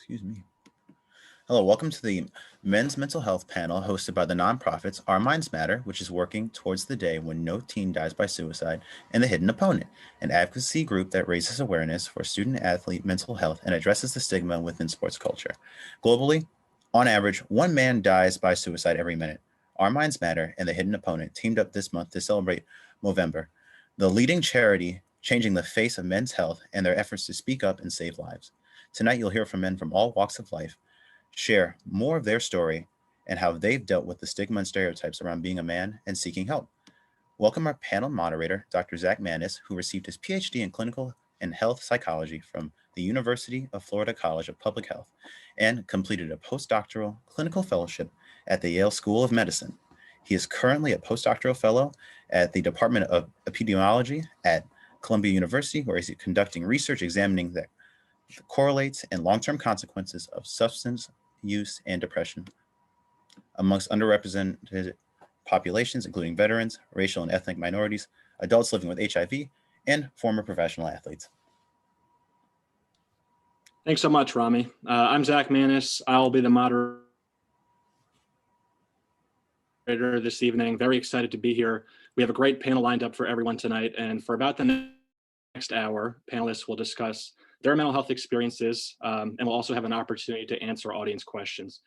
Excuse me. Hello, welcome to the Men's Mental Health panel hosted by the nonprofits Our Minds Matter, which is working towards the day when no teen dies by suicide, and The Hidden Opponent, an advocacy group that raises awareness for student-athlete mental health and addresses the stigma within sports culture. Globally, on average, one man dies by suicide every minute. Our Minds Matter and The Hidden Opponent teamed up this month to celebrate Movember, the leading charity changing the face of men's health and their efforts to speak up and save lives. Tonight, you'll hear from men from all walks of life share more of their story and how they've dealt with the stigma and stereotypes around being a man and seeking help. Welcome our panel moderator, Dr. Zach Manis, who received his PhD in clinical and health psychology from the University of Florida College of Public Health and completed a postdoctoral clinical fellowship at the Yale School of Medicine. He is currently a postdoctoral fellow at the Department of Epidemiology at Columbia University, where he's conducting research examining the correlates and long-term consequences of substance use and depression amongst underrepresented populations, including veterans, racial and ethnic minorities, adults living with HIV, and former professional athletes. Thanks so much, Rami. I'm Zach Manis. I'll be the moderator this evening. Very excited to be here. We have a great panel lined up for everyone tonight, and for about the next hour, panelists will discuss their mental health experiences, and we'll also have an opportunity to answer audience questions.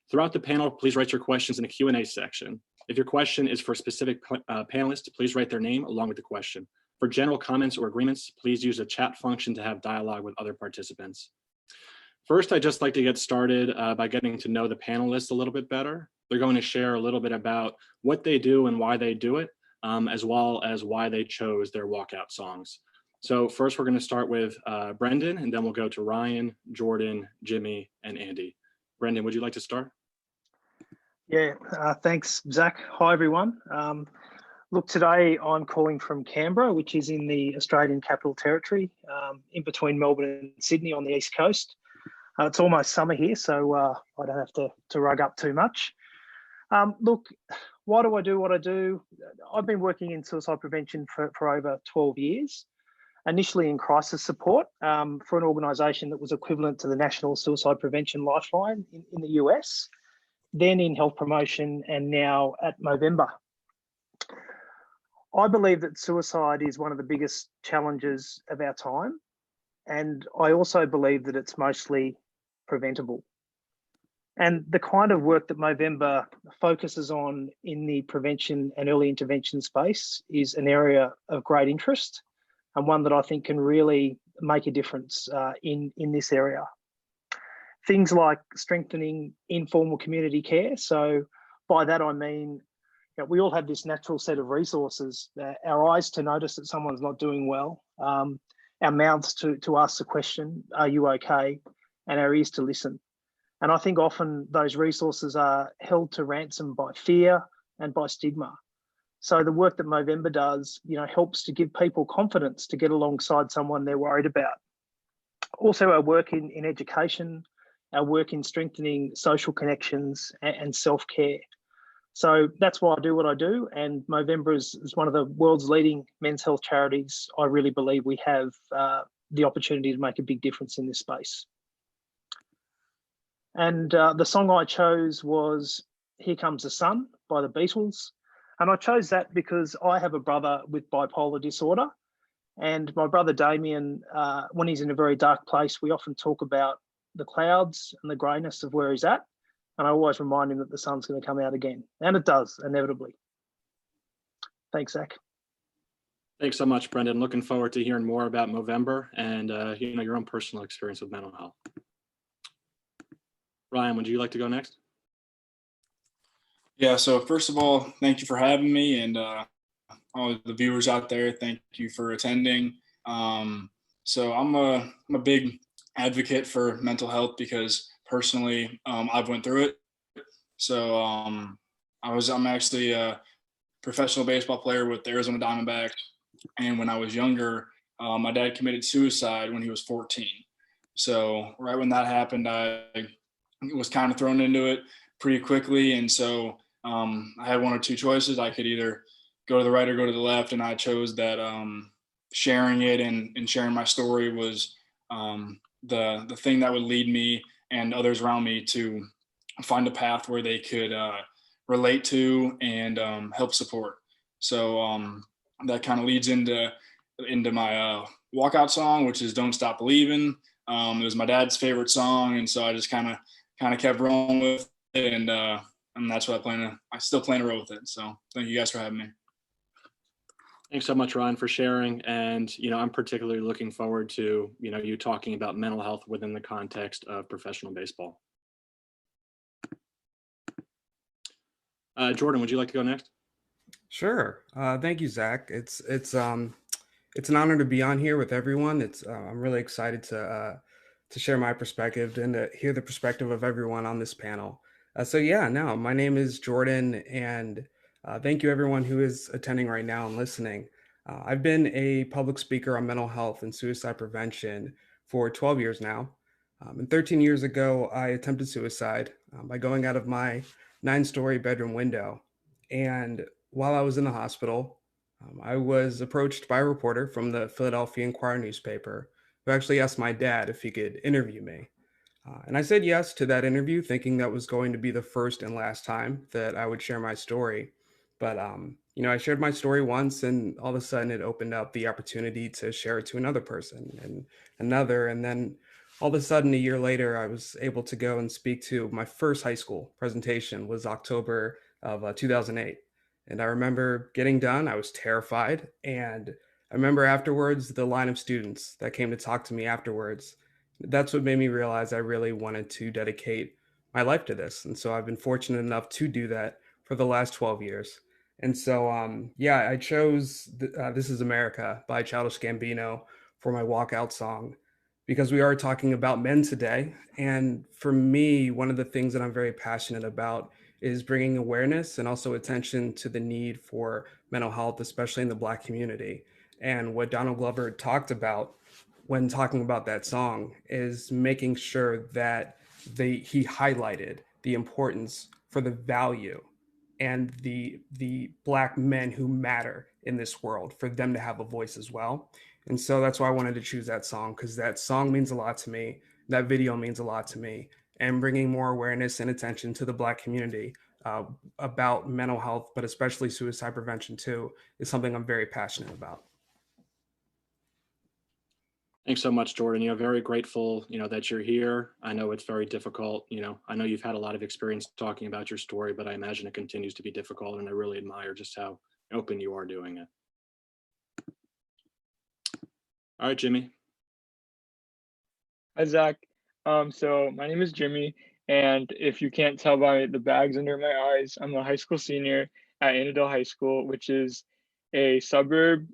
Throughout the panel, please write your questions in the Q&A section. If your question is for a specific panelist, please write their name along with the question. For general comments or agreements, please use the chat function to have dialogue with other participants. First, I'd just like to get started by getting to know the panelists a little bit better. They're going to share a little bit about what they do and why they do it, as well as why they chose their walkout songs. So first, we're going to start with Brendan, and then we'll go to Ryan, Jordan, Jimmy, and Andy. Brendan, would you like to start? Yeah, thanks, Zach. Hi, everyone. Look, today I'm calling from Canberra, which is in the Australian Capital Territory, in between Melbourne and Sydney on the East Coast. It's almost summer here, so I don't have to rug up too much. Look, why do I do what I do? I've been working in suicide prevention for over 12 years. Initially in crisis support for an organisation that was equivalent to the National Suicide Prevention Lifeline in the US, then in health promotion, and now at Movember. I believe that suicide is one of the biggest challenges of our time, and I also believe that it's mostly preventable. And the kind of work that Movember focuses on in the prevention and early intervention space is an area of great interest, and one that I think can really make a difference in this area. Things like strengthening informal community care. So by that, I mean, we all have this natural set of resources, our eyes to notice that someone's not doing well, our mouths to ask the question, are you okay? And our ears to listen. And I think often those resources are held to ransom by fear and by stigma. So the work that Movember does, helps to give people confidence to get alongside someone they're worried about. Also, our work in education, our work in strengthening social connections and self-care. So that's why I do what I do. And Movember is one of the world's leading men's health charities. I really believe we have the opportunity to make a big difference in this space. And the song I chose was Here Comes the Sun by the Beatles. And I chose that because I have a brother with bipolar disorder, and my brother Damien, when he's in a very dark place, we often talk about the clouds and the greyness of where he's at. And I always remind him that the sun's going to come out again. And it does, inevitably. Thanks, Zach. Thanks so much, Brendan. Looking forward to hearing more about Movember and your own personal experience with mental health. Ryan, would you like to go next? Yeah, so first of all, thank you for having me, and all the viewers out there, thank you for attending. So I'm a big advocate for mental health because personally, I've went through it. So I'm actually a professional baseball player with the Arizona Diamondbacks, and when I was younger, my dad committed suicide when he was 14. So right when that happened, I was kind of thrown into it pretty quickly, and so I had one or two choices. I could either go to the right or go to the left, and I chose that sharing it and sharing my story was the thing that would lead me and others around me to find a path where they could relate to and help support. So that kind of leads into my walkout song, which is "Don't Stop Believing." It was my dad's favorite song, and so I just kind of kept rolling with it, and that's what I still plan to roll with it. So thank you guys for having me. Thanks so much, Ron, for sharing. And, I'm particularly looking forward to, you talking about mental health within the context of professional baseball. Jordan, would you like to go next? Sure. Thank you, Zach. It's an honor to be on here with everyone. I'm really excited to share my perspective and to hear the perspective of everyone on this panel. My name is Jordan, and thank you everyone who is attending right now and listening. I've been a public speaker on mental health and suicide prevention for 12 years now. And 13 years ago, I attempted suicide by going out of my 9-story bedroom window. And while I was in the hospital, I was approached by a reporter from the Philadelphia Inquirer newspaper who actually asked my dad if he could interview me. And I said yes to that interview, thinking that was going to be the first and last time that I would share my story. But, I shared my story once, and all of a sudden it opened up the opportunity to share it to another person and another. And then all of a sudden, a year later, I was able to go and speak to my first high school presentation was October of 2008. And I remember getting done, I was terrified. And I remember afterwards, the line of students that came to talk to me afterwards. That's what made me realize I really wanted to dedicate my life to this. And so I've been fortunate enough to do that for the last 12 years. And so, I chose This Is America by Childish Gambino for my walkout song because we are talking about men today. And for me, one of the things that I'm very passionate about is bringing awareness and also attention to the need for mental health, especially in the Black community. And what Donald Glover talked about when talking about that song is making sure that he highlighted the importance for the value and the Black men who matter in this world, for them to have a voice as well. And so that's why I wanted to choose that song, because that song means a lot to me. That video means a lot to me. And bringing more awareness and attention to the Black community about mental health, but especially suicide prevention too, is something I'm very passionate about. Thanks so much, Jordan. Very grateful, that you're here. I know it's very difficult. I know you've had a lot of experience talking about your story, but I imagine it continues to be difficult. And I really admire just how open you are doing it. All right, Jimmy. Hi, Zach. So my name is Jimmy, and if you can't tell by the bags under my eyes, I'm a high school senior at Annandale High School, which is a suburb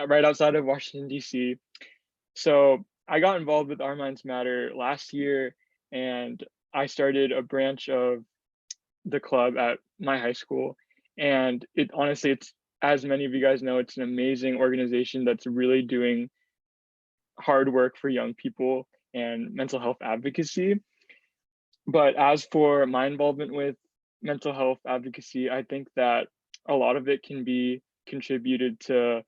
right outside of Washington, D.C. So I got involved with Our Minds Matter last year, and I started a branch of the club at my high school. And it's, as many of you guys know, it's an amazing organization that's really doing hard work for young people and mental health advocacy. But as for my involvement with mental health advocacy, I think that a lot of it can be contributed to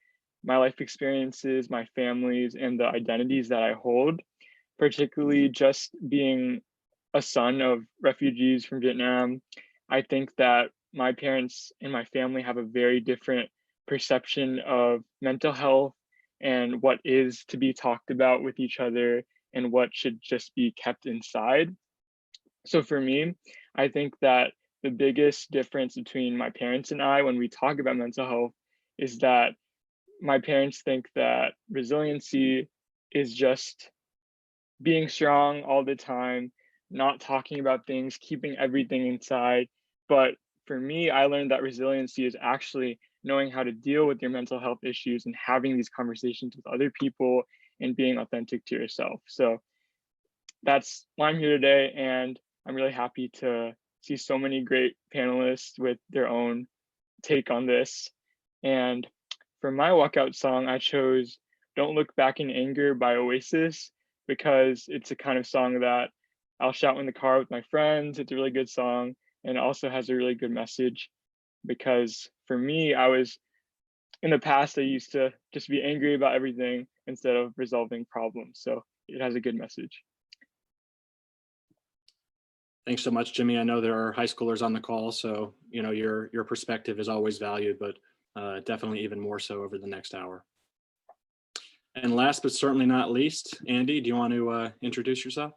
my life experiences, my families, and the identities that I hold, particularly just being a son of refugees from Vietnam. I think that my parents and my family have a very different perception of mental health and what is to be talked about with each other and what should just be kept inside. So for me, I think that the biggest difference between my parents and I when we talk about mental health is that my parents think that resiliency is just being strong all the time, not talking about things, keeping everything inside. But for me, I learned that resiliency is actually knowing how to deal with your mental health issues and having these conversations with other people and being authentic to yourself. So that's why I'm here today. And I'm really happy to see so many great panelists with their own take on this. And for my walkout song, I chose Don't Look Back in Anger by Oasis, because it's a kind of song that I'll shout in the car with my friends. It's a really good song, and it also has a really good message, because for me, in the past, I used to just be angry about everything instead of resolving problems. So it has a good message. Thanks so much, Jimmy. I know there are high schoolers on the call, so your perspective is always valued, but definitely even more so over the next hour. And last but certainly not least, Andy, do you want to introduce yourself?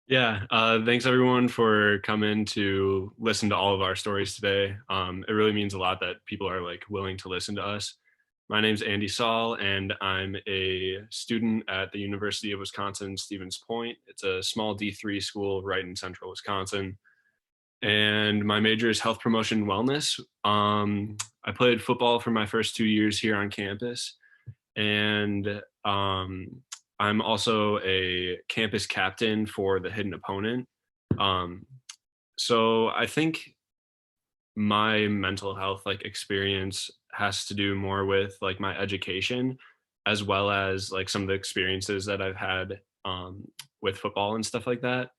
Yeah, thanks everyone for coming to listen to all of our stories today. It really means a lot that people are willing to listen to us. My name's Andy Saul, and I'm a student at the University of Wisconsin Stevens Point. It's a small D3 school right in central Wisconsin. And my major is health promotion and wellness. I played football for my first 2 years here on campus. And I'm also a campus captain for the Hidden Opponent. So I think my mental health experience has to do more with my education, as well as some of the experiences that I've had with football and stuff like that.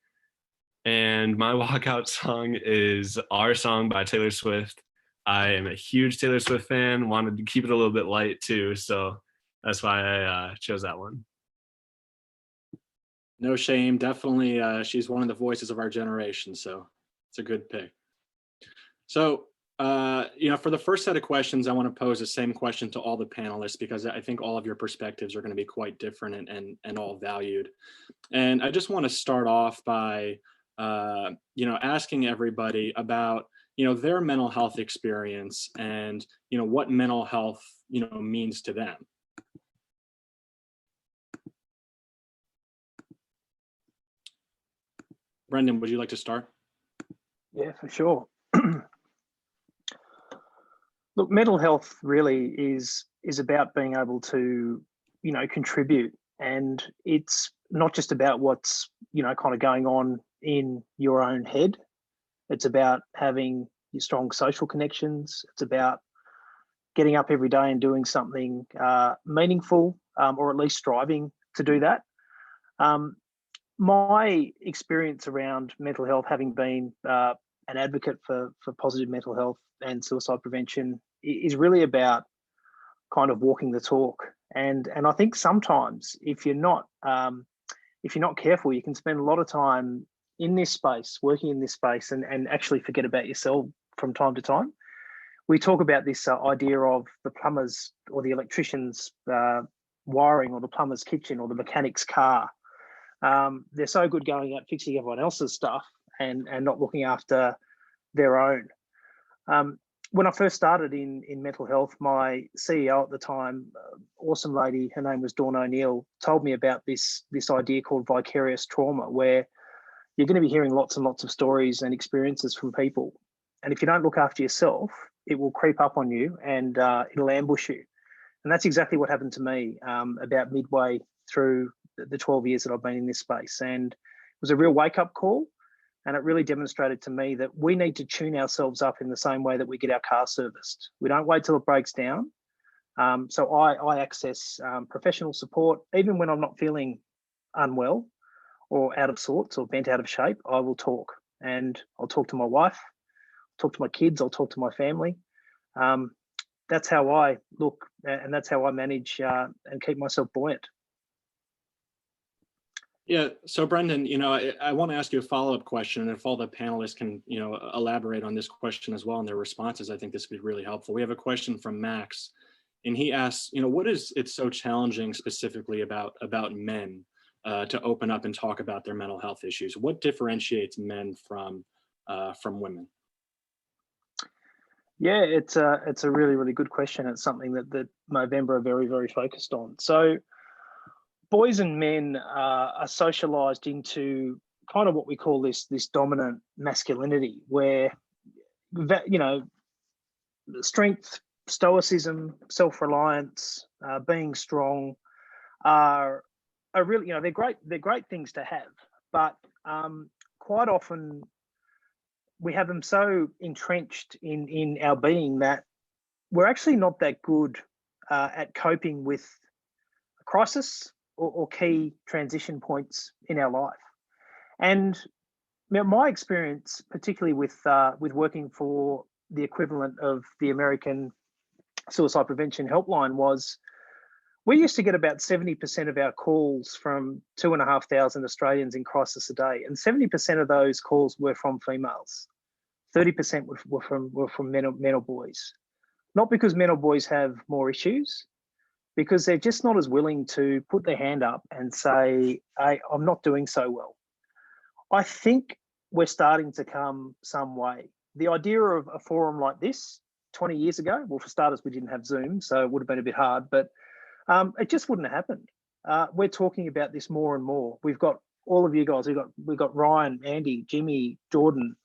And my walkout song is Our Song by Taylor Swift. I am a huge Taylor Swift fan, wanted to keep it a little bit light too, so that's why I chose that one. No shame. Definitely, she's one of the voices of our generation, so it's a good pick. So, for the first set of questions, I want to pose the same question to all the panelists because I think all of your perspectives are going to be quite different and all valued. And I just want to start off by, asking everybody about, their mental health experience and, what mental health, means to them. Brendan, would you like to start? Yeah, for sure. Look, mental health really is about being able to, contribute, and it's not just about what's, kind of going on in your own head. It's about having your strong social connections. It's about getting up every day and doing something meaningful, or at least striving to do that. My experience around mental health, having been an advocate for positive mental health and suicide prevention, is really about kind of walking the talk. And I think sometimes if you're not careful, you can spend a lot of time in this space, working in this space, and actually forget about yourself from time to time. We talk about this idea of the plumber's or the electrician's wiring, or the plumber's kitchen, or the mechanic's car. They're so good going out fixing everyone else's stuff and not looking after their own. When I first started in mental health, my CEO at the time, awesome lady, her name was Dawn O'Neill, told me about this idea called vicarious trauma, where you're going to be hearing lots and lots of stories and experiences from people. And if you don't look after yourself, it will creep up on you and it'll ambush you. And that's exactly what happened to me about midway through the 12 years that I've been in this space. And it was a real wake-up call. And it really demonstrated to me that we need to tune ourselves up in the same way that we get our car serviced. We don't wait till it breaks down. So I access professional support, even when I'm not feeling unwell or out of sorts or bent out of shape. I will talk, and I'll talk to my wife, talk to my kids, I'll talk to my family. That's how I look, and that's how I manage and keep myself buoyant. Yeah. So Brendan, I want to ask you a follow-up question, and if all the panelists can, elaborate on this question as well in their responses, I think this would be really helpful. We have a question from Max, and he asks, what is it so challenging specifically about men to open up and talk about their mental health issues? What differentiates men from women? Yeah, it's a really, really good question. It's something that Movember are very, very focused on. So boys and men are socialized into kind of what we call this dominant masculinity, where strength, stoicism, self-reliance, being strong are really, they're great things to have, but quite often we have them so entrenched in our being that we're actually not that good at coping with a crisis or key transition points in our life. And my experience, particularly with working for the equivalent of the American Suicide Prevention Helpline, was We used to get about 70% of our calls from 2,500 Australians in crisis a day, and 70% of those calls were from females. 30% were from men or boys. Not because men or boys have more issues, because they're just not as willing to put their hand up and say, hey, I'm not doing so well. I think we're starting to come some way. The idea of a forum like this 20 years ago, well, for starters, we didn't have Zoom, so it would have been a bit hard, but it just wouldn't have happened. We're talking about this more and more. We've got all of you guys. We've got Ryan, Andy, Jimmy, Jordan,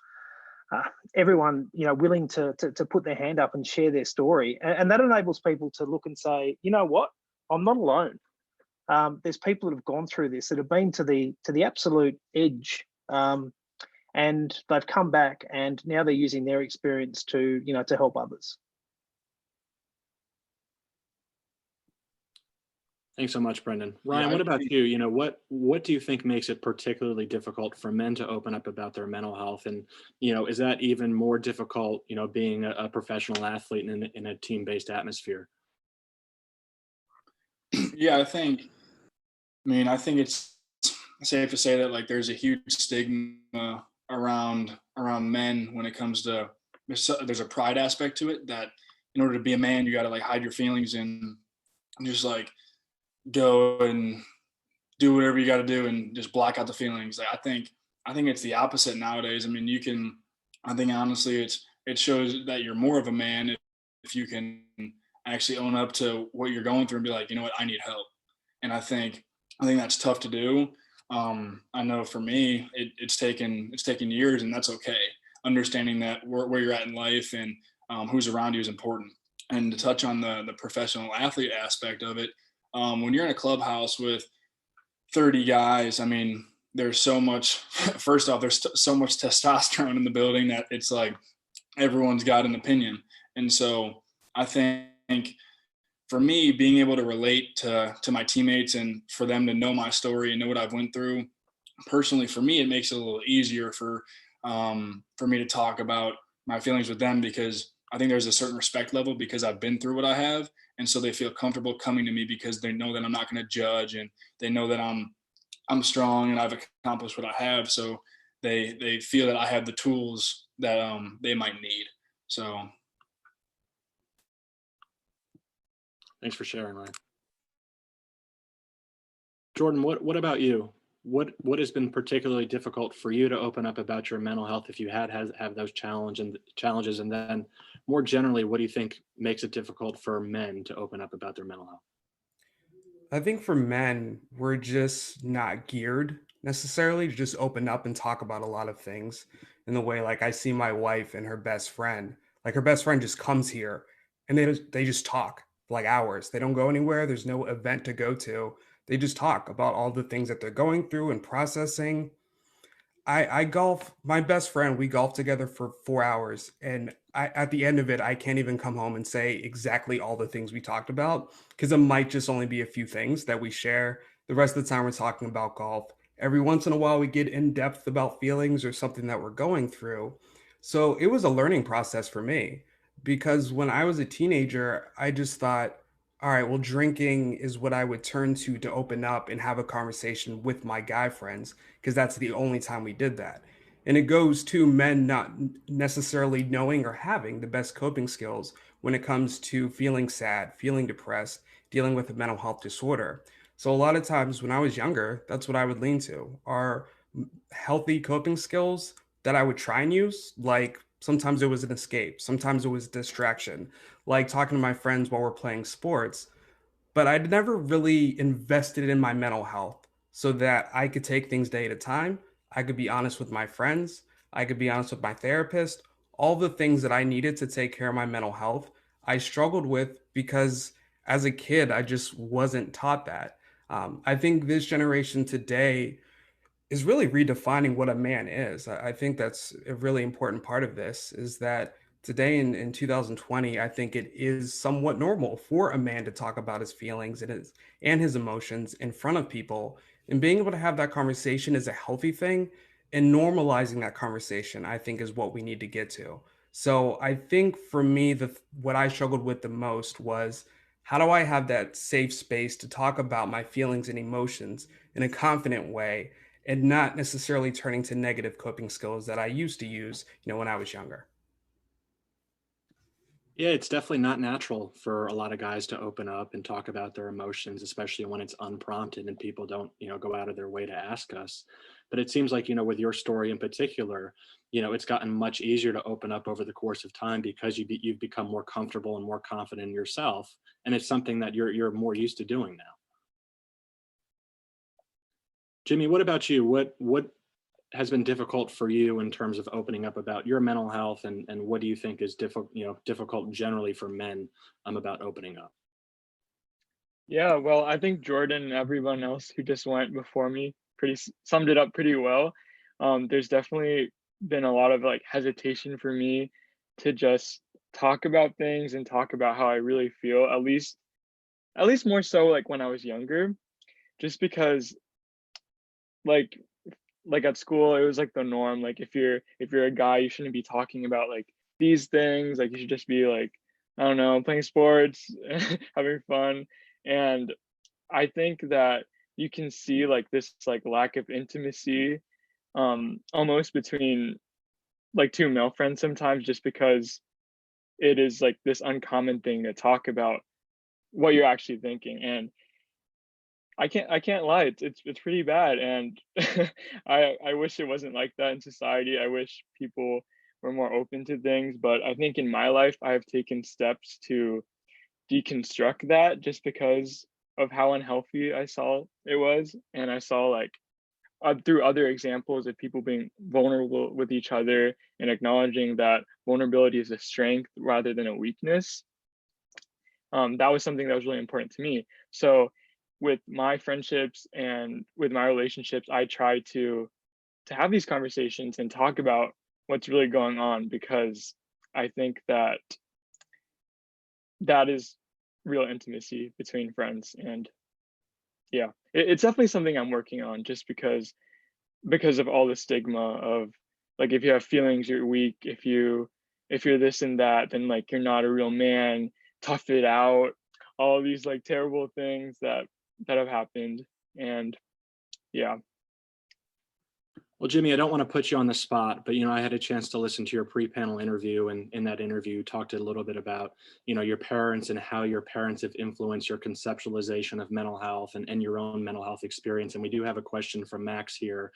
everyone, willing to put their hand up and share their story, and that enables people to look and say, you know what, I'm not alone. There's people that have gone through this, that have been to the absolute edge, and they've come back, and now they're using their experience to help others. Thanks so much, Brendan. Ryan, what about you? What do you think makes it particularly difficult for men to open up about their mental health? And, is that even more difficult, being a professional athlete in a team-based atmosphere? Yeah, I think it's safe to say that like there's a huge stigma around men when it comes to, there's a pride aspect to it, that in order to be a man, you got to like hide your feelings and just like go and do whatever you got to do and just block out the feelings. Like, I think it's the opposite nowadays. I mean, I think honestly it shows that you're more of a man if you can actually own up to what you're going through and be like, you know what, I need help. And I think that's tough to do. I know for me, it's taken years, and that's okay. Understanding that where you're at in life and who's around you is important. And to touch on the professional athlete aspect of it, when you're in a clubhouse with 30 guys, I mean, there's so much, first off, there's so much testosterone in the building that it's like everyone's got an opinion. And so I think for me, being able to relate to my teammates and for them to know my story and know what I've went through, personally, for me, it makes it a little easier for me to talk about my feelings with them, because I think there's a certain respect level because I've been through what I have. And so they feel comfortable coming to me because they know that I'm not going to judge, and they know that I'm strong and I've accomplished what I have. So they feel that I have the tools that they might need. So. Thanks for sharing, Ryan. Jordan, what about you? What has been particularly difficult for you to open up about your mental health, if you have those challenges, and then more generally, what do you think makes it difficult for men to open up about their mental health? I think for men, we're just not geared necessarily to just open up and talk about a lot of things in the way, like I see my wife and her best friend, like her best friend just comes here and they just talk for like hours. They don't go anywhere. There's no event to go to. They just talk about all the things that they're going through and processing. I golf. My best friend, we golf together for 4 hours, and at the end of it, I can't even come home and say exactly all the things we talked about, because it might just only be a few things that we share. The rest of the time, we're talking about golf. Every once in a while, we get in depth about feelings or something that we're going through. So it was a learning process for me, because when I was a teenager, I just thought, all right, well, drinking is what I would turn to open up and have a conversation with my guy friends, because that's the only time we did that. And it goes to men not necessarily knowing or having the best coping skills when it comes to feeling sad, feeling depressed, dealing with a mental health disorder. So a lot of times when I was younger, that's what I would lean to, are healthy coping skills that I would try and use. Like sometimes it was an escape, sometimes it was distraction, like talking to my friends while we're playing sports. But I'd never really invested in my mental health so that I could take things day at a time. I could be honest with my friends. I could be honest with my therapist. All the things that I needed to take care of my mental health, I struggled with because as a kid, I just wasn't taught that. I think this generation today is really redefining what a man is. I think that's a really important part of this, is that today in 2020, I think it is somewhat normal for a man to talk about his feelings and his emotions in front of people. And being able to have that conversation is a healthy thing. And normalizing that conversation, I think, is what we need to get to. So I think for me, what I struggled with the most was How do I have that safe space to talk about my feelings and emotions in a confident way and not necessarily turning to negative coping skills that I used to use, when I was younger? Yeah, it's definitely not natural for a lot of guys to open up and talk about their emotions, especially when it's unprompted and people don't, go out of their way to ask us. But it seems like, with your story in particular, it's gotten much easier to open up over the course of time because you've become more comfortable and more confident in yourself, and it's something that you're more used to doing now. Jimmy, what about you? What has been difficult for you in terms of opening up about your mental health, and what do you think is difficult generally for men about opening up? Yeah, well, I think Jordan and everyone else who just went before me summed it up pretty well. There's definitely been a lot of like hesitation for me to just talk about things and talk about how I really feel, at least more so like when I was younger, just because like like at school it was like the norm. Like if you're a guy, you shouldn't be talking about like these things. Like you should just be like, I don't know, playing sports, having fun. And I think that you can see like this like lack of intimacy almost between like two male friends sometimes, just because it is like this uncommon thing to talk about what you're actually thinking. And I can't lie, it's pretty bad. And I wish it wasn't like that in society. I wish people were more open to things, but I think in my life I have taken steps to deconstruct that, just because of how unhealthy I saw it was. And I saw like through other examples of people being vulnerable with each other and acknowledging that vulnerability is a strength rather than a weakness. That was something that was really important to me. So with my friendships and with my relationships, I try to have these conversations and talk about what's really going on, because I think that that is real intimacy between friends. And yeah, it's definitely something I'm working on, just because of all the stigma of like, if you have feelings, you're weak. If you're this and that, then like you're not a real man. Tough it out. All these like terrible things that have happened. And yeah. Well, Jimmy, I don't want to put you on the spot, but I had a chance to listen to your pre-panel interview, and in that interview, you talked a little bit about your parents and how your parents have influenced your conceptualization of mental health and your own mental health experience. And we do have a question from Max here.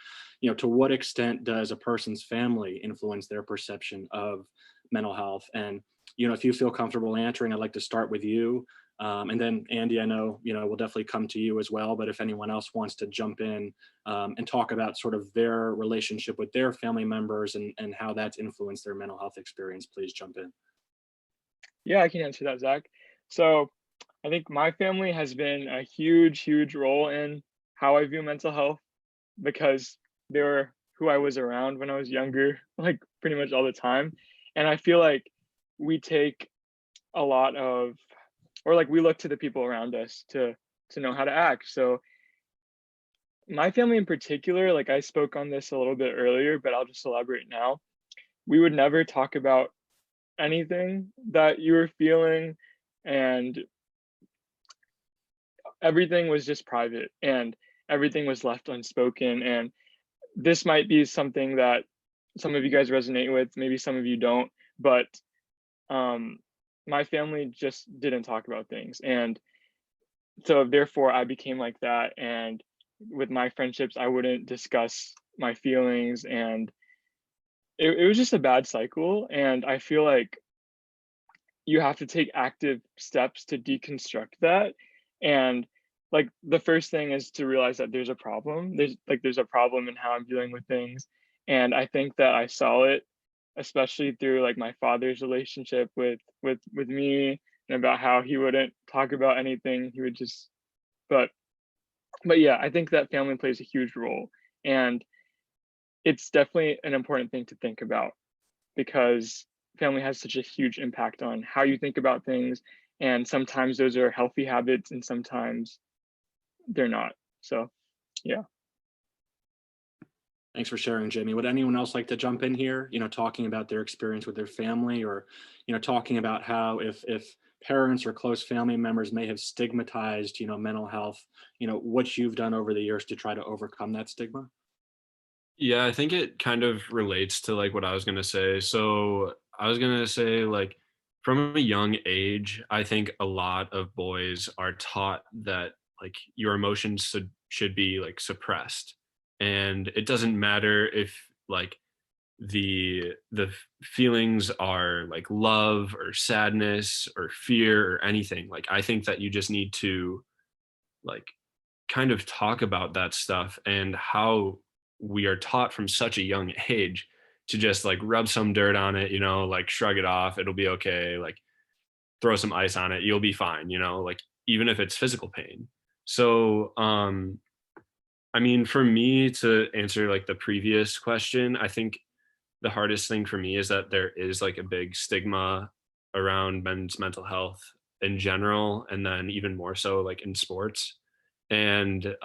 To what extent does a person's family influence their perception of mental health? And if you feel comfortable answering, I'd like to start with you. And then Andy, I know, we'll definitely come to you as well, but if anyone else wants to jump in and talk about sort of their relationship with their family members and how that's influenced their mental health experience, please jump in. Yeah, I can answer that, Zach. So I think my family has been a huge, huge role in how I view mental health, because they were who I was around when I was younger, like pretty much all the time. And I feel like we take a lot of, or like we look to the people around us to know how to act. So my family in particular, like I spoke on this a little bit earlier, but I'll just elaborate now. We would never talk about anything that you were feeling, and everything was just private, and everything was left unspoken. And this might be something that some of you guys resonate with, maybe some of you don't, but um my family just didn't talk about things. And so therefore I became like that. And with my friendships, I wouldn't discuss my feelings, and it was just a bad cycle. And I feel like you have to take active steps to deconstruct that. And like the first thing is to realize that there's a problem. There's a problem in how I'm dealing with things. And I think that I saw it, especially through like my father's relationship with me, and about how he wouldn't talk about anything. He would just, but yeah, I think that family plays a huge role. And it's definitely an important thing to think about, because family has such a huge impact on how you think about things. And sometimes those are healthy habits and sometimes they're not. So yeah. Thanks for sharing, Jimmy. Would anyone else like to jump in here, talking about their experience with their family, or, talking about how if parents or close family members may have stigmatized, mental health, what you've done over the years to try to overcome that stigma? Yeah, I think it kind of relates to like what I was gonna say. So I was gonna say like from a young age, I think a lot of boys are taught that like your emotions should be like suppressed. And it doesn't matter if like the feelings are like love or sadness or fear or anything. Like I think that you just need to like kind of talk about that stuff and how we are taught from such a young age to just like rub some dirt on it, like shrug it off, it'll be okay, like throw some ice on it, you'll be fine, like even if it's physical pain. So I mean, for me to answer like the previous question, I think the hardest thing for me is that there is like a big stigma around men's mental health in general, and then even more so like in sports. And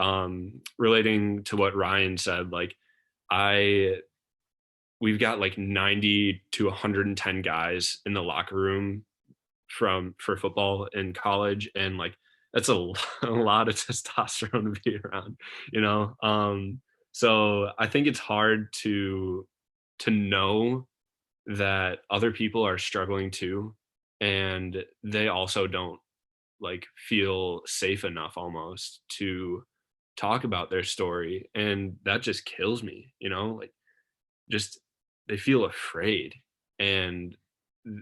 relating to what Ryan said, like I we've got like 90 to 110 guys in the locker room for football in college, and like that's a lot of testosterone to be around, so I think it's hard to know that other people are struggling too, and they also don't like feel safe enough almost to talk about their story, and that just kills me, like just they feel afraid, and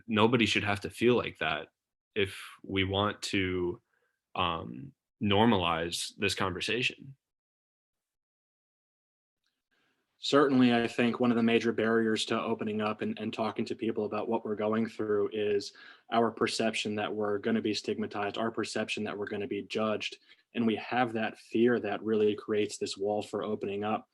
nobody should have to feel like that if we want to normalize this conversation. Certainly, I think one of the major barriers to opening up and talking to people about what we're going through is our perception that we're going to be stigmatized, our perception that we're going to be judged. And we have that fear that really creates this wall for opening up.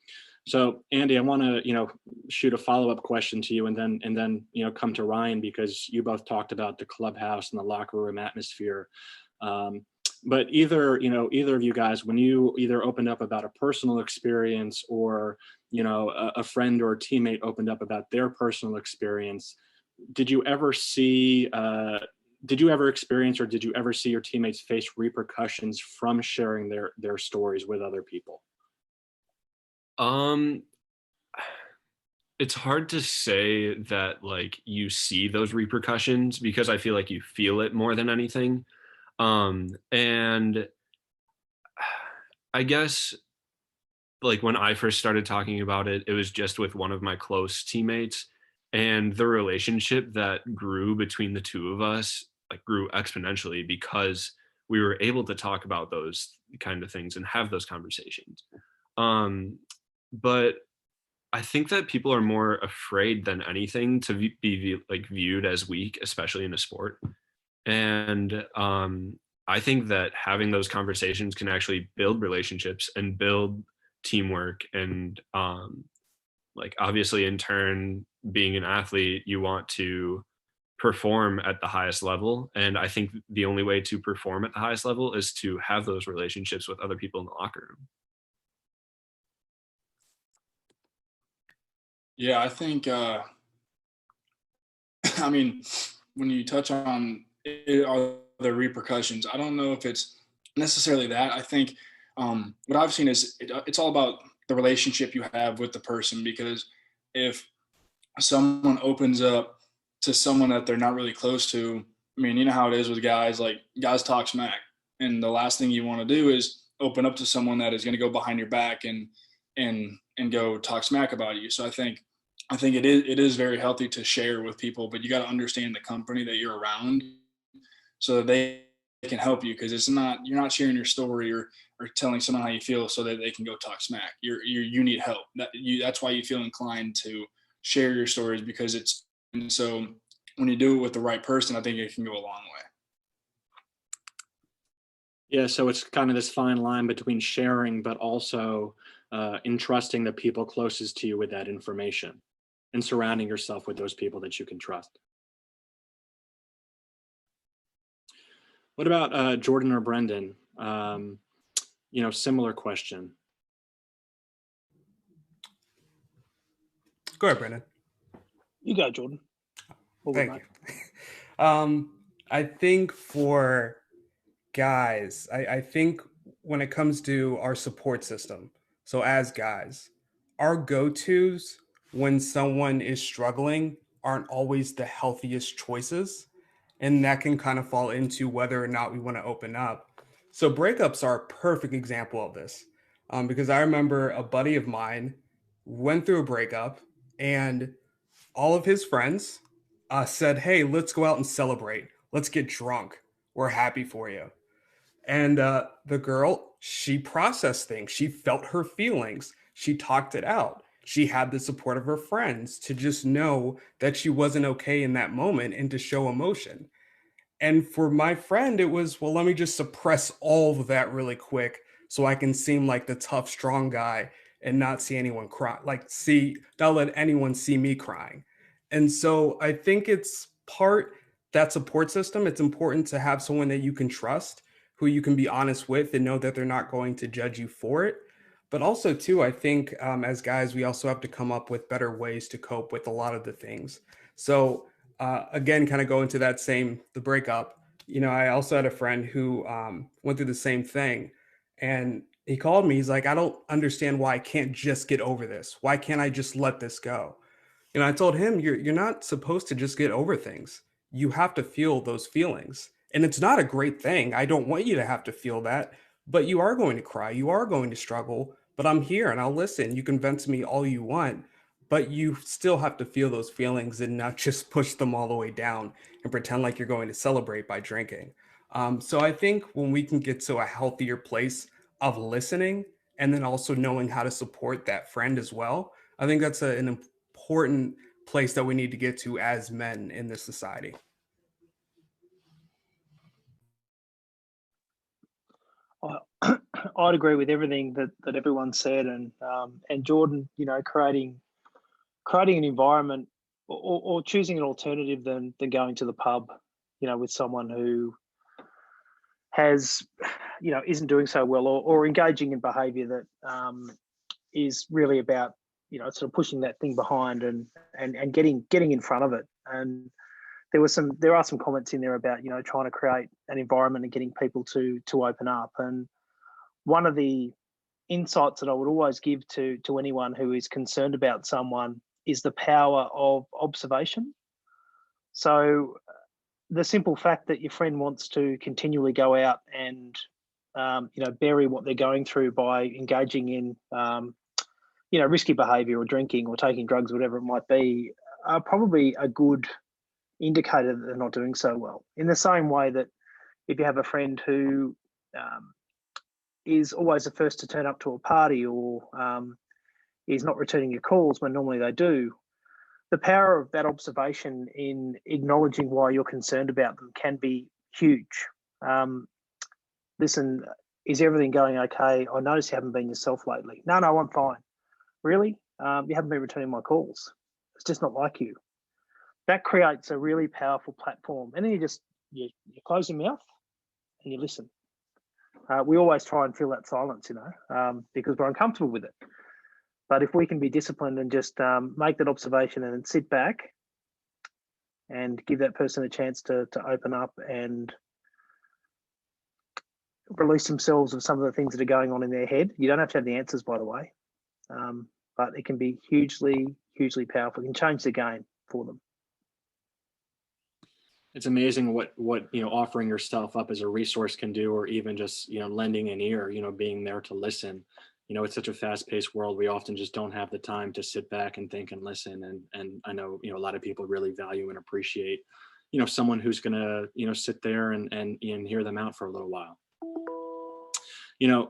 So, Andy, I want to, shoot a follow-up question to you, and then, come to Ryan, because you both talked about the clubhouse and the locker room atmosphere. But either of you guys, when you either opened up about a personal experience, or a friend or a teammate opened up about their personal experience, did you ever experience, or did you ever see your teammates face repercussions from sharing their stories with other people? Um, it's hard to say that like you see those repercussions, because I feel like you feel it more than anything. And I guess like when I first started talking about it, it was just with one of my close teammates, and the relationship that grew between the two of us like grew exponentially because we were able to talk about those kind of things and have those conversations. But I think that people are more afraid than anything to be like viewed as weak, especially in a sport. And I think that having those conversations can actually build relationships and build teamwork. And like obviously, in turn, being an athlete, you want to perform at the highest level. And I think the only way to perform at the highest level is to have those relationships with other people in the locker room. Yeah, I think, I mean, when you touch on it, are the repercussions, I don't know if it's necessarily that. I think what I've seen is it's all about the relationship you have with the person, because if someone opens up to someone that they're not really close to, I mean, you know how it is with guys, like guys talk smack. And the last thing you want to do is open up to someone that is going to go behind your back and go talk smack about you. So I think it is very healthy to share with people, but you got to understand the company that you're around so that they can help you, because you're not sharing your story or telling someone how you feel so that they can go talk smack. You need help. That's why you feel inclined to share your stories, because and so when you do it with the right person, I think it can go a long way. Yeah, so it's kind of this fine line between sharing, but also entrusting the people closest to you with that information, and surrounding yourself with those people that you can trust. What about Jordan or Brendan? Similar question. Go ahead, Brandon. You go, Jordan. Thank you. I think for guys, I think when it comes to our support system, so as guys, our go-tos when someone is struggling aren't always the healthiest choices. And that can kind of fall into whether or not we want to open up. So breakups are a perfect example of this. Because I remember a buddy of mine went through a breakup and all of his friends said, "Hey, let's go out and celebrate. Let's get drunk. We're happy for you." And the girl, she processed things. She felt her feelings. She talked it out. She had the support of her friends to just know that she wasn't okay in that moment and to show emotion. And for my friend, it was, well, let me just suppress all of that really quick so I can seem like the tough, strong guy and not see anyone cry, not let anyone see me crying. And so I think it's part that support system. It's important to have someone that you can trust, who you can be honest with and know that they're not going to judge you for it. But also, too, I think as guys, we also have to come up with better ways to cope with a lot of the things. So, again, kind of go into that same the breakup. I also had a friend who went through the same thing, and he called me. He's like, "I don't understand why I can't just get over this. Why can't I just let this go?" I told him, you're not supposed to just get over things. You have to feel those feelings. And it's not a great thing. I don't want you to have to feel that, but you are going to cry. You are going to struggle, but I'm here and I'll listen. You can vent to me all you want, but you still have to feel those feelings and not just push them all the way down and pretend like you're going to celebrate by drinking. So I think when we can get to a healthier place of listening and then also knowing how to support that friend as well, I think that's an important place that we need to get to as men in this society. I'd agree with everything that everyone said, and Jordan, creating an environment or choosing an alternative than going to the pub, with someone who has, isn't doing so well, or engaging in behaviour that is really about, sort of pushing that thing behind and getting in front of it. And there are some comments in there about, trying to create an environment and getting people to open up. And one of the insights that I would always give to anyone who is concerned about someone is the power of observation. So the simple fact that your friend wants to continually go out and bury what they're going through by engaging in risky behavior or drinking or taking drugs, whatever it might be, are probably a good indicator that they're not doing so well. In the same way that if you have a friend who is always the first to turn up to a party, or is not returning your calls when normally they do, the power of that observation in acknowledging why you're concerned about them can be huge. Listen, is everything going okay? I notice you haven't been yourself lately. No, I'm fine. Really? You haven't been returning my calls. It's just not like you. That creates a really powerful platform. And then you close your mouth and you listen. We always try and fill that silence, because we're uncomfortable with it. But if we can be disciplined and just make that observation and then sit back and give that person a chance to open up and release themselves of some of the things that are going on in their head. You don't have to have the answers, by the way, but it can be hugely, hugely powerful. It can change the game for them. It's amazing what offering yourself up as a resource can do, or even just lending an ear, being there to listen. It's such a fast-paced world. We often just don't have the time to sit back and think and listen. And I know a lot of people really value and appreciate someone who's gonna sit there and hear them out for a little while.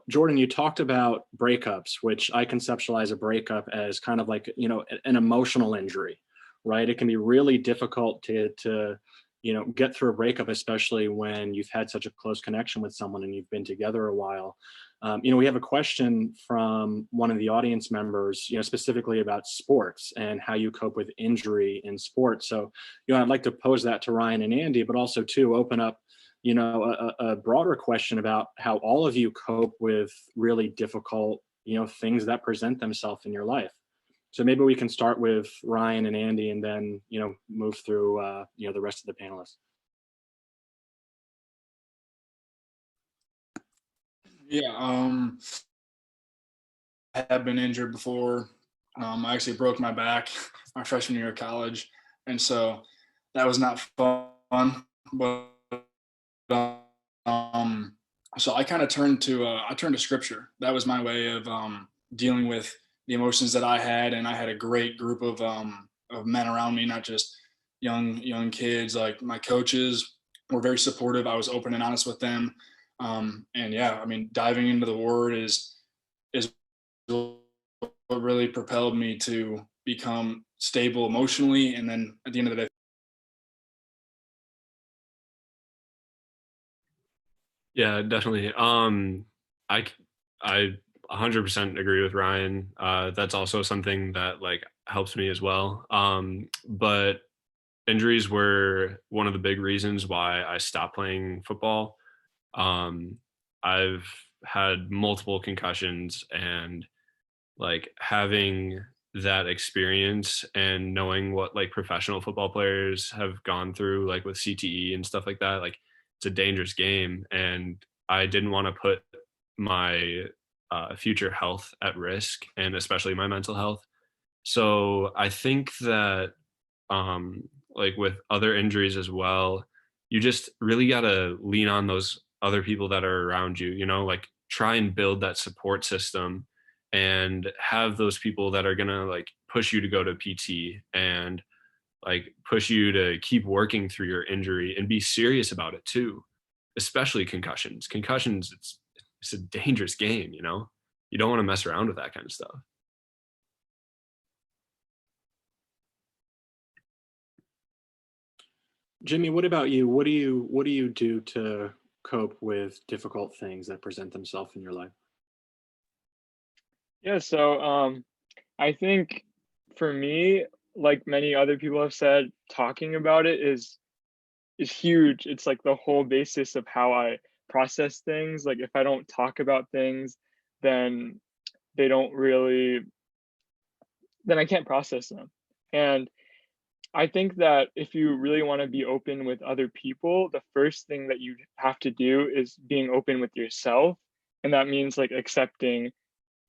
Jordan, you talked about breakups, which I conceptualize a breakup as kind of like an emotional injury, right? It can be really difficult to get through a breakup, especially when you've had such a close connection with someone and you've been together a while. We have a question from one of the audience members, specifically about sports and how you cope with injury in sports. So, I'd like to pose that to Ryan and Andy, but also to open up, a broader question about how all of you cope with really difficult, things that present themselves in your life. So maybe we can start with Ryan and Andy and then, move through, the rest of the panelists. Yeah, I have been injured before. I actually broke my back my freshman year of college, and so that was not fun. But um, so I turned to scripture. That was my way of dealing with the emotions that I had, and I had a great group of men around me, not just young kids. Like my coaches were very supportive. I was open and honest with them, and yeah, I mean, diving into the Word is what really propelled me to become stable emotionally, and then at the end of the day. Yeah, definitely. I I 100% agree with Ryan. That's also something that like helps me as well. But injuries were one of the big reasons why I stopped playing football. Um, I've had multiple concussions, and like having that experience and knowing what like professional football players have gone through, like with CTE and stuff like that, like it's a dangerous game. And I didn't want to put my future health at risk, and especially my mental health. So I think that like with other injuries as well, you just really got to lean on those other people that are around you, you know, like try and build that support system and have those people that are going to like push you to go to PT and like push you to keep working through your injury and be serious about it too, especially concussions. Concussions, it's a dangerous game, you know. You don't want to mess around with that kind of stuff. Jimmy, what about you? What do you do to cope with difficult things that present themselves in your life? Yeah, so I think for me, like many other people have said, talking about it is huge. It's like the whole basis of how I process things. Like if I don't talk about things, then they don't really then I can't process them. And I think that if you really want to be open with other people, the first thing that you have to do is being open with yourself. And that means like accepting,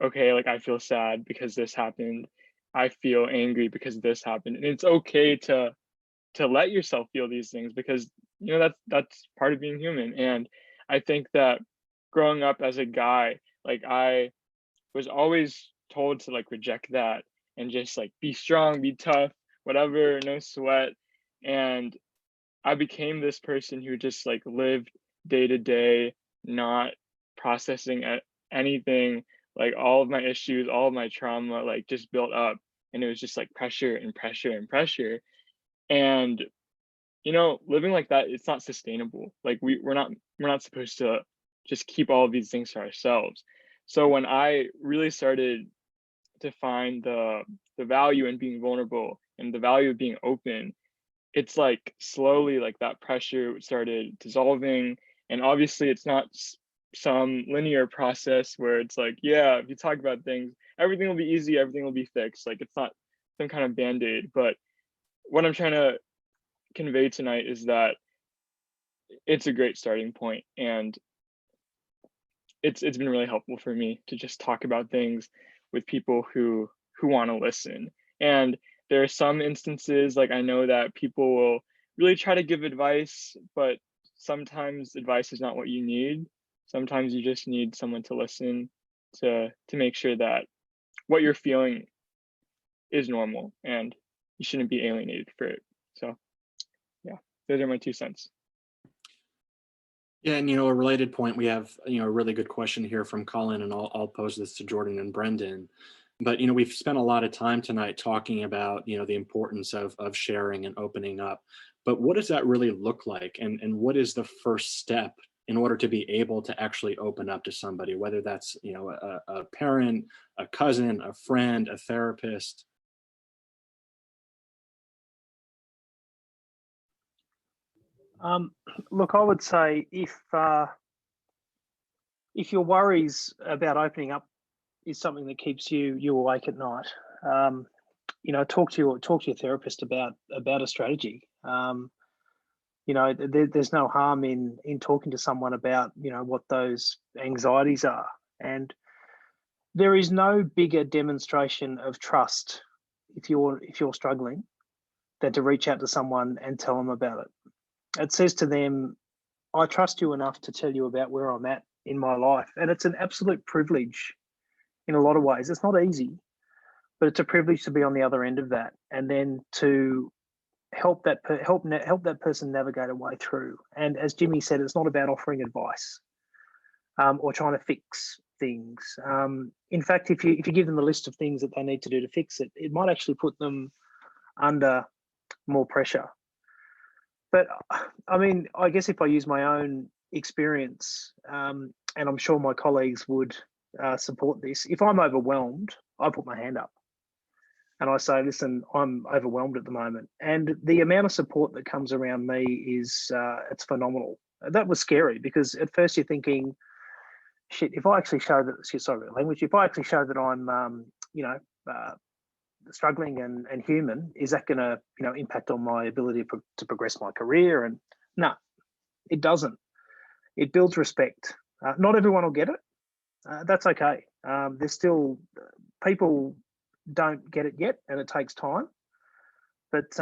okay, like I feel sad because this happened. I feel angry because this happened. And it's okay to let yourself feel these things because that's part of being human. And I think that growing up as a guy, like I was always told to like reject that and just like be strong, be tough, whatever, no sweat. And I became this person who just like lived day to day, not processing anything, like all of my issues, all of my trauma, like just built up. And it was just like pressure and pressure and pressure. And living like that, it's not sustainable. Like we're not supposed to just keep all of these things to ourselves. So when I really started to find the value in being vulnerable and the value of being open, it's like slowly like that pressure started dissolving. And obviously it's not some linear process where it's like, yeah, if you talk about things, everything will be easy, everything will be fixed. Like it's not some kind of band-aid. But what I'm trying to convey tonight is that it's a great starting point, and it's been really helpful for me to just talk about things with people who want to listen. And there are some instances, like I know that people will really try to give advice, but sometimes advice is not what you need. Sometimes you just need someone to listen to make sure that what you're feeling is normal and you shouldn't be alienated for it. So yeah, those are my 2 cents. Yeah, and a related point, we have a really good question here from Colin, and I'll pose this to Jordan and Brendan. But we've spent a lot of time tonight talking about the importance of sharing and opening up. But what does that really look like, and what is the first step in order to be able to actually open up to somebody, whether that's a parent, a cousin, a friend, a therapist? Look, I would say if your worries about opening up is something that keeps you awake at night, talk to your therapist about a strategy. there's no harm in talking to someone about, what those anxieties are. And there is no bigger demonstration of trust if you're struggling than to reach out to someone and tell them about it. It says to them, I trust you enough to tell you about where I'm at in my life. And it's an absolute privilege in a lot of ways. It's not easy, but it's a privilege to be on the other end of that, and then to help that person navigate a way through. And as Jimmy said, it's not about offering advice or trying to fix things. In fact, if you give them a list of things that they need to do to fix it, it might actually put them under more pressure. But I mean, I guess if I use my own experience, and I'm sure my colleagues would support this, if I'm overwhelmed, I put my hand up and I say, listen, I'm overwhelmed at the moment. And the amount of support that comes around me is, it's phenomenal. That was scary because at first you're thinking, shit, if I actually show that, sorry, language, if I actually show that I'm, struggling and human, is that going to, impact on my ability to progress my career? And no, it doesn't. It builds respect. Not everyone will get it. That's okay. There's still people don't get it yet, and it takes time. But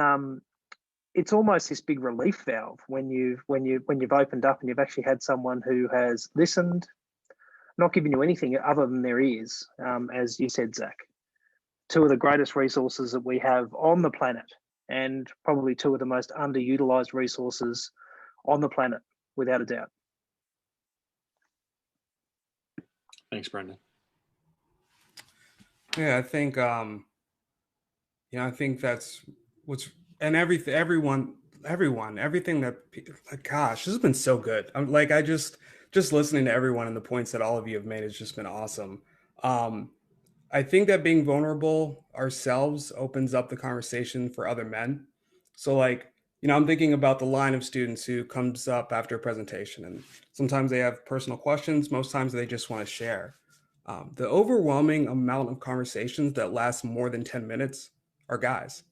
it's almost this big relief valve when you've opened up and you've actually had someone who has listened, not giving you anything other than their ears, as you said, Zach. Two of the greatest resources that we have on the planet, and probably two of the most underutilized resources on the planet, without a doubt. Thanks, Brendan. Yeah, I think I think that's what's, and everything that, gosh, this has been so good. I'm like, I just listening to everyone and the points that all of you have made has just been awesome. I think that being vulnerable ourselves opens up the conversation for other men. So like, I'm thinking about the line of students who comes up after a presentation, and sometimes they have personal questions. Most times they just want to share. The overwhelming amount of conversations that last more than 10 minutes are guys.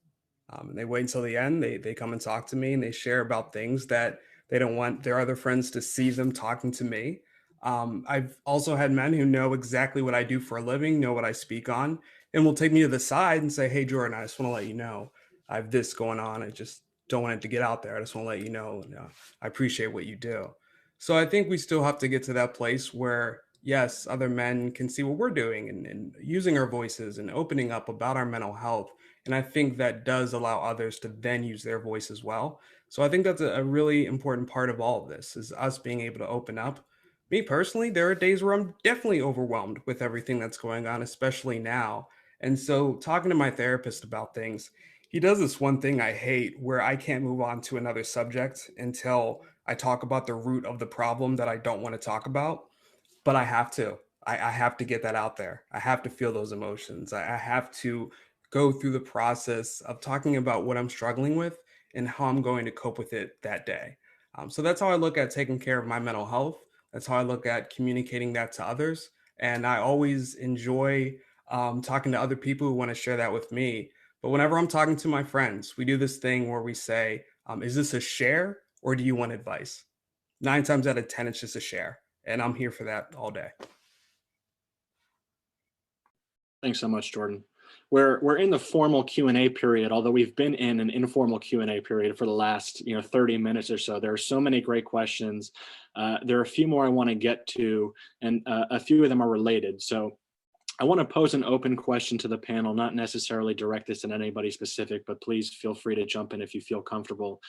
And they wait until the end. They come and talk to me, and they share about things that they don't want their other friends to see them talking to me. I've also had men who know exactly what I do for a living, know what I speak on, and will take me to the side and say, hey, Jordan, I just want to let you know I have this going on. I just don't want it to get out there. I just want to let you know, I appreciate what you do. So I think we still have to get to that place where, yes, other men can see what we're doing and using our voices and opening up about our mental health. And I think that does allow others to then use their voice as well. So I think that's a really important part of all of this, is us being able to open up. Me personally, there are days where I'm definitely overwhelmed with everything that's going on, especially now. And so talking to my therapist about things, he does this one thing I hate where I can't move on to another subject until I talk about the root of the problem that I don't want to talk about. But I have to. I have to get that out there. I have to feel those emotions. I have to go through the process of talking about what I'm struggling with and how I'm going to cope with it that day. So that's how I look at taking care of my mental health. That's how I look at communicating that to others. And I always enjoy talking to other people who want to share that with me. But whenever I'm talking to my friends, we do this thing where we say, is this a share or do you want advice? 9 times out of 10, it's just a share. And I'm here for that all day. Thanks so much, Jordan. We're in the formal Q&A period, although we've been in an informal Q&A period for the last 30 minutes or so. There are so many great questions. There are a few more I want to get to, and a few of them are related. So I want to pose an open question to the panel, not necessarily direct this at anybody specific, but please feel free to jump in if you feel comfortable.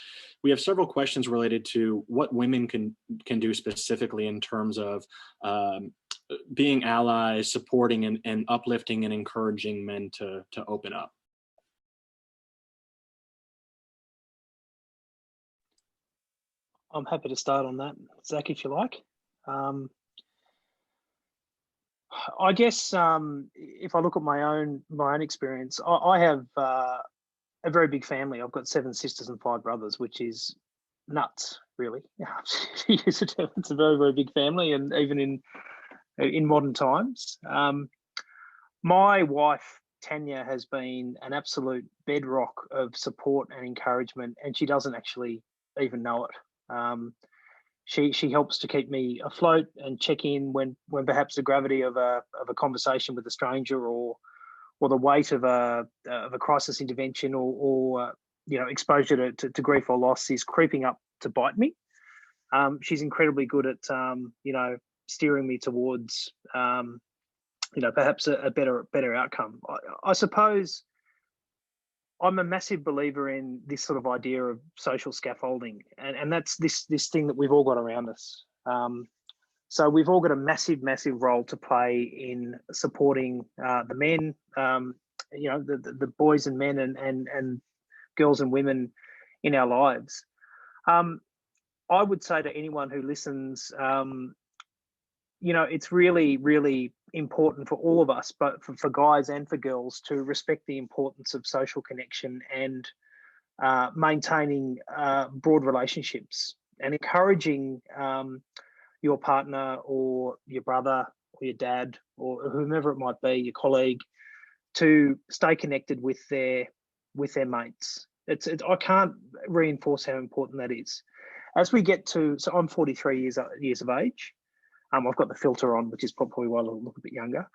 We have several questions related to what women can do specifically in terms of being allies, supporting and uplifting and encouraging men to open up. I'm happy to start on that, Zach, if you like. I guess if I look at my own experience, I have a very big family. I've got 7 sisters and 5 brothers, which is nuts, really. It's a very, very big family, and even in modern times. My wife, Tanya, has been an absolute bedrock of support and encouragement, and she doesn't actually even know it. She helps to keep me afloat and check in when perhaps the gravity of a conversation with a stranger or the weight of a crisis intervention or exposure to grief or loss is creeping up to bite me. She's incredibly good at steering me towards perhaps a better outcome. I suppose I'm a massive believer in this sort of idea of social scaffolding, and that's this thing that we've all got around us. So we've all got a massive role to play in supporting the men, the boys and men and girls and women in our lives. I would say to anyone who listens, it's really important for all of us, but for guys and for girls, to respect the importance of social connection and maintaining broad relationships and encouraging your partner or your brother or your dad or whomever it might be, your colleague, to stay connected with their mates. I can't reinforce how important that is. As we get to, so I'm 43 years of age. I've got the filter on, which is probably why I look a bit younger.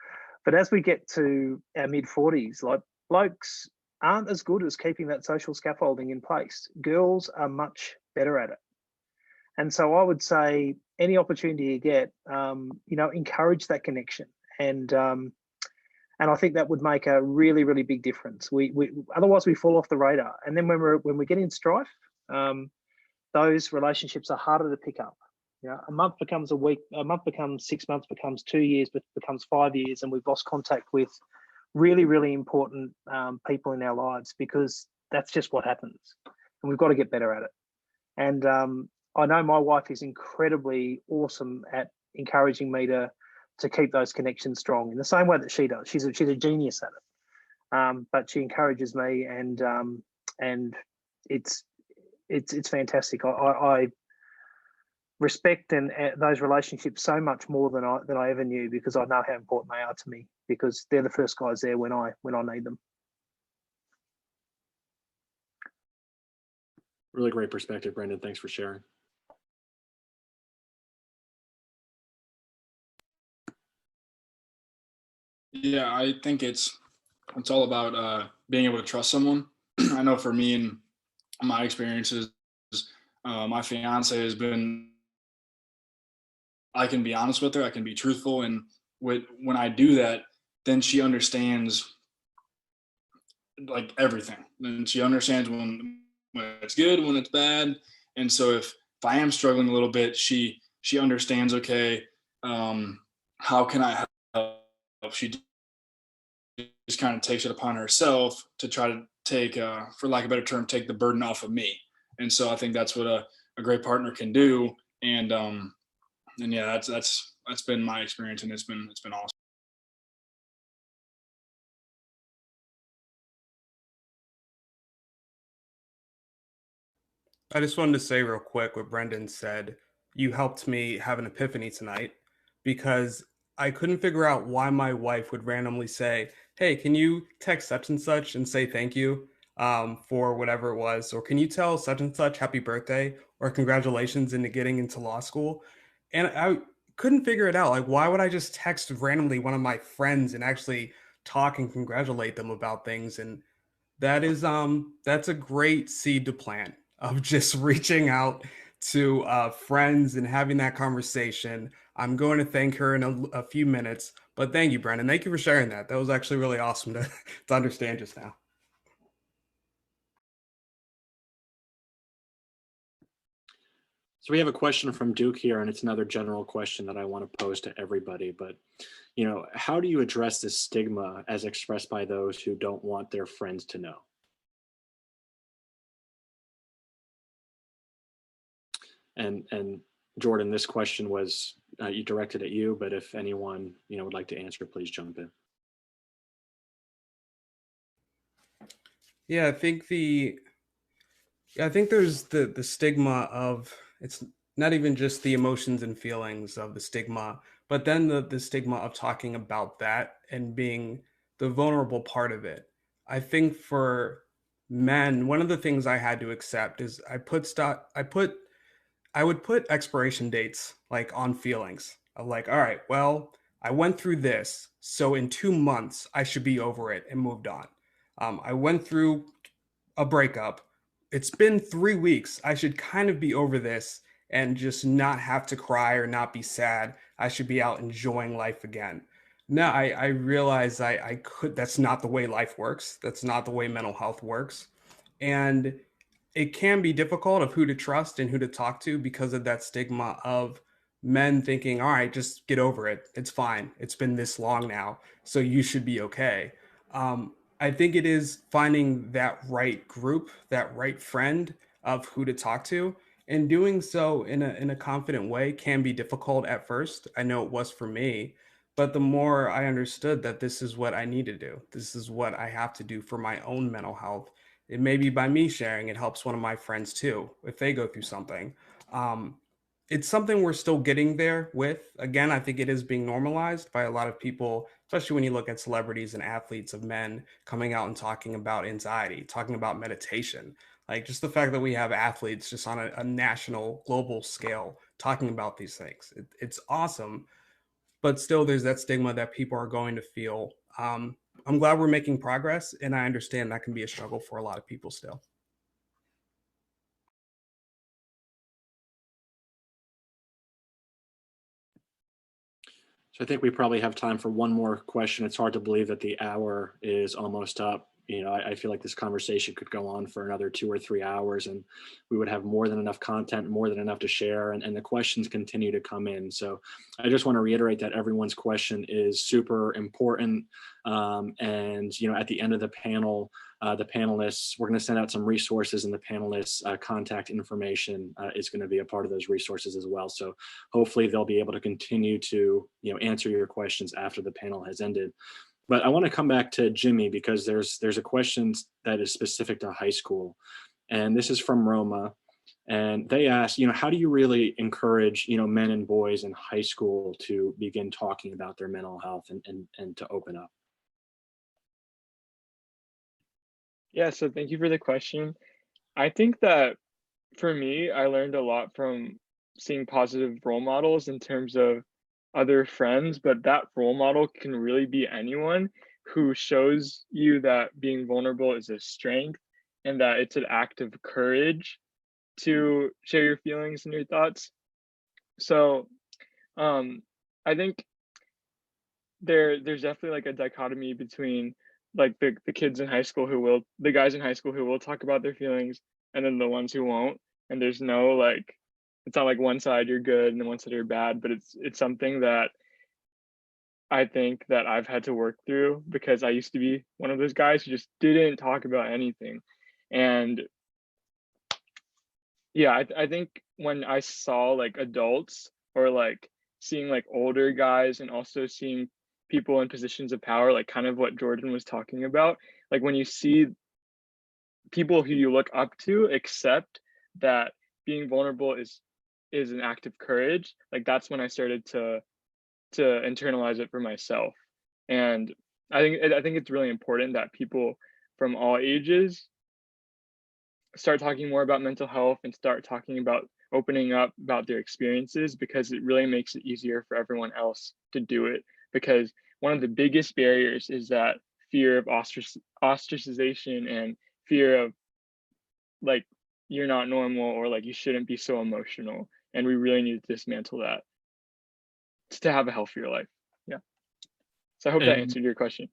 But as we get to our mid-40s, like, blokes aren't as good as keeping that social scaffolding in place. Girls are much better at it. And so I would say any opportunity you get, encourage that connection. And I think that would make a really big difference. We otherwise we fall off the radar. And then when we get in strife, those relationships are harder to pick up. A month becomes a week, a month becomes 6 months, becomes 2 years, but becomes 5 years, and we've lost contact with really important people in our lives, because that's just what happens, and we've got to get better at it. And I know my wife is incredibly awesome at encouraging me to keep those connections strong in the same way that she does. She's a genius at it, but she encourages me, and it's fantastic. I respect and those relationships so much more than I ever knew, because I know how important they are to me, because they're the first guys there when I need them. Really great perspective, Brendan. Thanks for sharing. Yeah, I think it's all about being able to trust someone. I know for me and my experiences, my fiance has been, I can be honest with her, I can be truthful, and when I do that, then she understands like everything. And she understands when it's good, when it's bad. And so if I am struggling a little bit, she understands, okay, how can I help? She just kind of takes it upon herself to try to take, for lack of a better term, take the burden off of me. And so I think that's what a great partner can do. And yeah, that's been my experience, and it's been awesome. I just wanted to say real quick what Brendan said. You helped me have an epiphany tonight, because I couldn't figure out why my wife would randomly say, "Hey, can you text such and such and say thank you for whatever it was? Or can you tell such and such happy birthday or congratulations into getting into law school?" And I couldn't figure it out. Like, why would I just text randomly one of my friends and actually talk and congratulate them about things? And that's a great seed to plant, of just reaching out to friends and having that conversation. I'm going to thank her in a few minutes, but thank you, Brendan. Thank you for sharing that. That was actually really awesome to to understand just now. So we have a question from Duke here, and it's another general question that I want to pose to everybody. But, how do you address this stigma as expressed by those who don't want their friends to know? And Jordan, this question was you directed at you, but if anyone would like to answer, please jump in. Yeah, I think there's the stigma of, it's not even just the emotions and feelings of the stigma, but then the stigma of talking about that and being the vulnerable part of it. I think for men, one of the things I had to accept is I would put expiration dates like on feelings of like, all right, well, I went through this, so in 2 months I should be over it and moved on. I went through a breakup. It's been 3 weeks. I should kind of be over this and just not have to cry or not be sad. I should be out enjoying life again. No, I realize I could, that's not the way life works. That's not the way mental health works. And it can be difficult of who to trust and who to talk to because of that stigma of men thinking, all right, just get over it. It's fine. It's been this long now. So you should be okay. I think it is finding that right group, that right friend of who to talk to. And doing so in a confident way can be difficult at first. I know it was for me. But the more I understood that this is what I need to do, this is what I have to do for my own mental health. It may be by me sharing, it helps one of my friends too, if they go through something. Um, it's something we're still getting there with. Again, I think it is being normalized by a lot of people, especially when you look at celebrities and athletes of men coming out and talking about anxiety, talking about meditation. Like just the fact that we have athletes just on a national, global scale talking about these things. It's awesome, but still there's that stigma that people are going to feel. I'm glad we're making progress, and I understand that can be a struggle for a lot of people still. So I think we probably have time for one more question. It's hard to believe that the hour is almost up. I feel like this conversation could go on for another 2 or 3 hours, and we would have more than enough content, more than enough to share, and the questions continue to come in. So I just want to reiterate that everyone's question is super important. And at the end of the panel, the panelists, we're going to send out some resources, and the panelists' contact information is going to be a part of those resources as well. So hopefully they'll be able to continue to answer your questions after the panel has ended. But I want to come back to Jimmy because there's a question that is specific to high school, and this is from Roma, and they ask, how do you really encourage men and boys in high school to begin talking about their mental health and to open up? Yeah, so thank you for the question. I think that for me, I learned a lot from seeing positive role models in terms of other friends, but that role model can really be anyone who shows you that being vulnerable is a strength and that it's an act of courage to share your feelings and your thoughts. So, um, I think there's definitely like a dichotomy between like the kids in high school who will the guys in high school who will talk about their feelings and then the ones who won't. And there's no like it's not like one side you're good and then one side you're bad, but it's something that I think that I've had to work through because I used to be one of those guys who just didn't talk about anything. And yeah, I think when I saw like adults or like seeing like older guys and also seeing people in positions of power, like kind of what Jordan was talking about, like when you see people who you look up to accept that being vulnerable is an act of courage, like that's when I started to internalize it for myself. And I think it's really important that people from all ages start talking more about mental health and start talking about opening up about their experiences because it really makes it easier for everyone else to do it. Because one of the biggest barriers is that fear of ostracization and fear of like you're not normal or like you shouldn't be so emotional. And we really need to dismantle that to have a healthier life. Yeah. So I hope that And answered your question.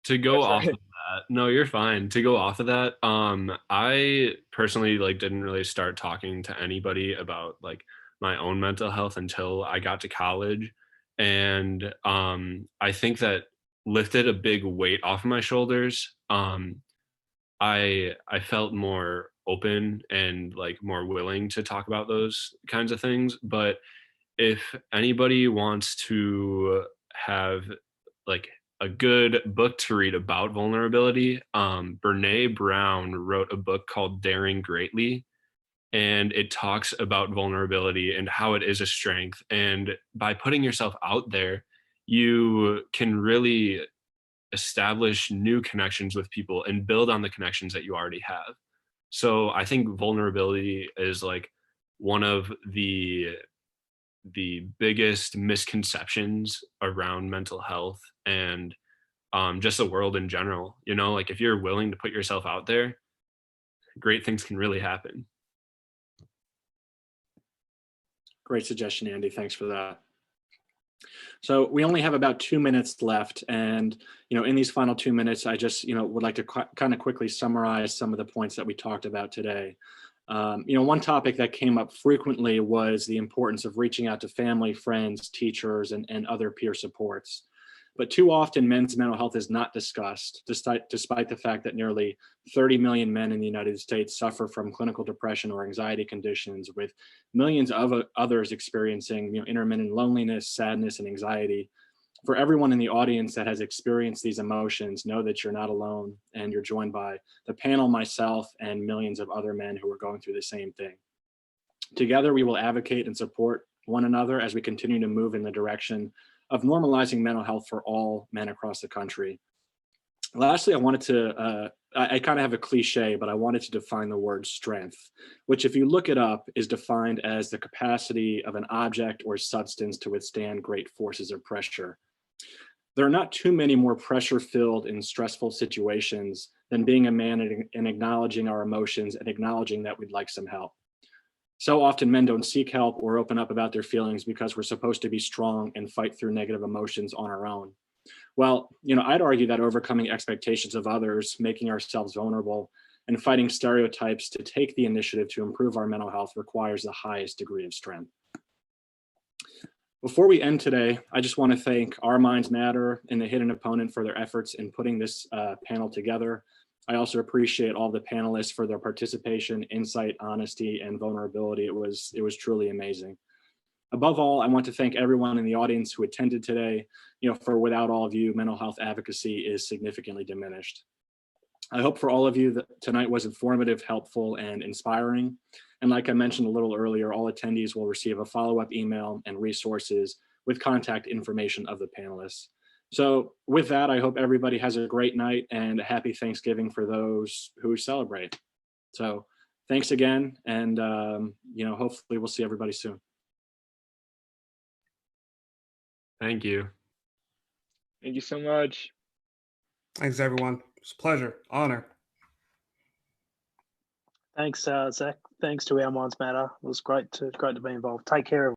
to Oh, go off sorry. of that, no, you're fine. To go off of that, I personally like didn't really start talking to anybody about like my own mental health until I got to college. And I think that lifted a big weight off of my shoulders. I felt more open and like more willing to talk about those kinds of things. But if anybody wants to have like a good book to read about vulnerability, Brene Brown wrote a book called Daring Greatly, and it talks about vulnerability and how it is a strength. And by putting yourself out there, you can really establish new connections with people and build on the connections that you already have. So I think vulnerability is like one of the biggest misconceptions around mental health and just the world in general. You know, like if you're willing to put yourself out there, great things can really happen. Great suggestion, Andy. Thanks for that. So we only have about 2 minutes left, and in these final 2 minutes, I just would like to kind of quickly summarize some of the points that we talked about today. One topic that came up frequently was the importance of reaching out to family, friends, teachers, and other peer supports. But too often, men's mental health is not discussed, despite the fact that nearly 30 million men in the United States suffer from clinical depression or anxiety conditions, with millions of others experiencing intermittent loneliness, sadness, and anxiety. For everyone in the audience that has experienced these emotions, know that you're not alone, and you're joined by the panel, myself, and millions of other men who are going through the same thing. Together, we will advocate and support one another as we continue to move in the direction of normalizing mental health for all men across the country. Lastly, I wanted to, I kind of have a cliche, but I wanted to define the word strength, which if you look it up is defined as the capacity of an object or substance to withstand great forces of pressure. There are not too many more pressure-filled and stressful situations than being a man and acknowledging our emotions and acknowledging that we'd like some help. So often men don't seek help or open up about their feelings because we're supposed to be strong and fight through negative emotions on our own. Well, I'd argue that overcoming expectations of others, making ourselves vulnerable, and fighting stereotypes to take the initiative to improve our mental health requires the highest degree of strength. Before we end today, I just want to thank Our Minds Matter and the Hidden Opponent for their efforts in putting this panel together. I also appreciate all the panelists for their participation, insight, honesty, and vulnerability. It was truly amazing. Above all, I want to thank everyone in the audience who attended today. For without all of you, mental health advocacy is significantly diminished. I hope for all of you that tonight was informative, helpful, and inspiring. And like I mentioned a little earlier, all attendees will receive a follow-up email and resources with contact information of the panelists. So with that, I hope everybody has a great night and a happy Thanksgiving for those who celebrate. So thanks again. And, hopefully we'll see everybody soon. Thank you. Thank you so much. Thanks, everyone. It's a pleasure, honor. Thanks, Zach. Thanks to Our Minds Matter. It was great to be involved. Take care, everyone.